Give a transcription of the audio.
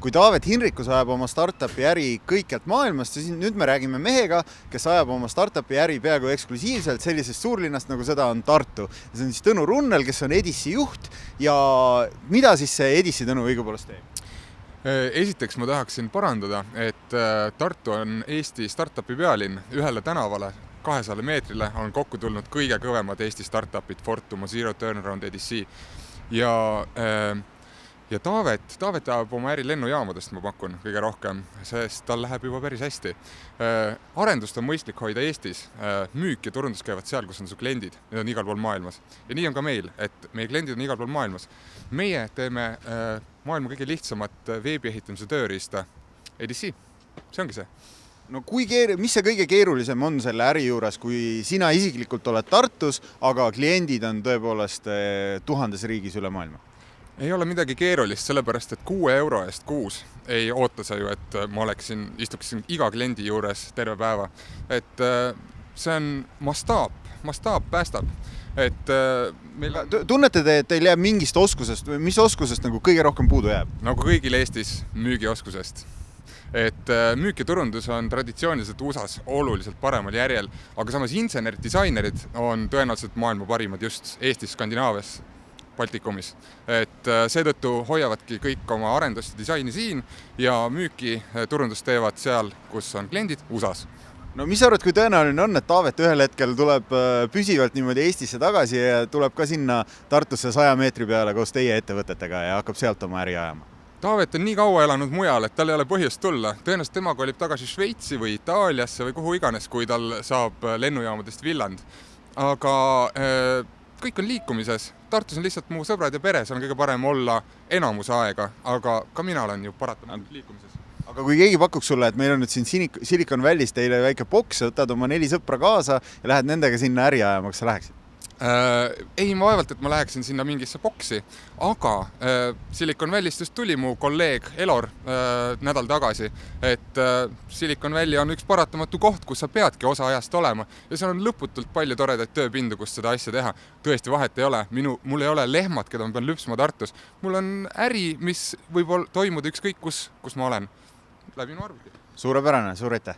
kui Taavet Hinrikus ajab oma startupi äri kõikjalt maailmast, siis nüüd me räägime mehega, kes ajab oma startupi äri peaaegu eksklusiivselt sellisest suurlinnast, nagu seda on Tartu. See on siis Tõnu Runnel, kes on Edisi juht ja mida siis see Edisi Tõnu õigupoolest teeb? Esiteks ma tahaksin parandada, et Tartu on Eesti startupi pealinn. Ühele tänavale 200 meetrile on kokku tulnud kõige kõvemad Eesti startupid, Fortum, Zero Turnaround, EDC. Ja Taavet ajab oma äri lennujaamadest, ma pakun, kõige rohkem, sest tal läheb juba päris hästi. Arendust on mõistlik hoida Eestis. Müük ja turundus käivad seal, kus on su kliendid. Need on igal pool maailmas. Ja nii on ka meil, et meie kliendid on igal pool maailmas. Meie teeme maailma kõige lihtsamat veebiehitamise tööriista EDC. See ongi see. No mis see kõige keerulisem on selle äri juures, kui sina isiklikult oled Tartus, aga kliendid on tõepoolest 1000 riigis üle maailma? Ei ole midagi keerulist, sellepärast, et 6 euro eest kuus ei oota sa ju, et ma istuksin iga kliendi juures terve päeva. Et see on mastaap päästab. Et tunnete te, et teil jääb mingist oskusest või mis oskusest nagu kõige rohkem puudu jääb? Nagu kõigil Eestis müügioskusest. Et müük ja turundus on traditsiooniliselt USAs oluliselt paremal järjel, aga samas insenerid, disainerid on tõenäoliselt maailma parimad just Eestis, Skandinaavias, Baltikumis. Et seetõttu hoiavadki kõik oma arendust ja disaini siin ja müüki turundust teevad seal, kus on kliendid USAs. No mis arvad, kui tõenäoline on, et Taavet ühel hetkel tuleb püsivalt niimoodi Eestisse tagasi ja tuleb ka sinna Tartusse 100 meetri peale koos teie ettevõtetega ja hakkab sealt oma äri ajama? Taavet on nii kaua elanud mujal, et tal ei ole põhjust tulla. Tõenäoliselt tema kolib tagasi Šveitsi või Itaaliasse või kuhu iganes, kui tal saab lennujaamadest villand. Aga kõik on liikumises. Tartus on lihtsalt mu sõbrad ja pere, see on kõige parem olla enamus aega, aga ka mina olen ju paratamatult liikumises. Aga kui keegi pakuks sulle, et meil on nüüd siin Silicon Valley's teile väike boks, võtad oma 4 sõpra kaasa ja lähed nendega sinna äri ajama, kas sa läheksid? Ei, ma vaevalt, et ma läheksin sinna mingisse boksi, aga Silicon Valley'st just tuli mu kolleeg Elor nädal tagasi, et Silicon Valley on üks paratamatu koht, kus sa peadki osa ajast olema ja seal on lõputult palju toredaid tööpindu, kus seda asja teha. Tõesti vahet ei ole, mul ei ole lehmad, keda ma pean lüpsma Tartus. Mul on äri, mis võib toimuda ükskõik kus ma olen. Läbi minu arvuti. Suurepärane, suur aitäh!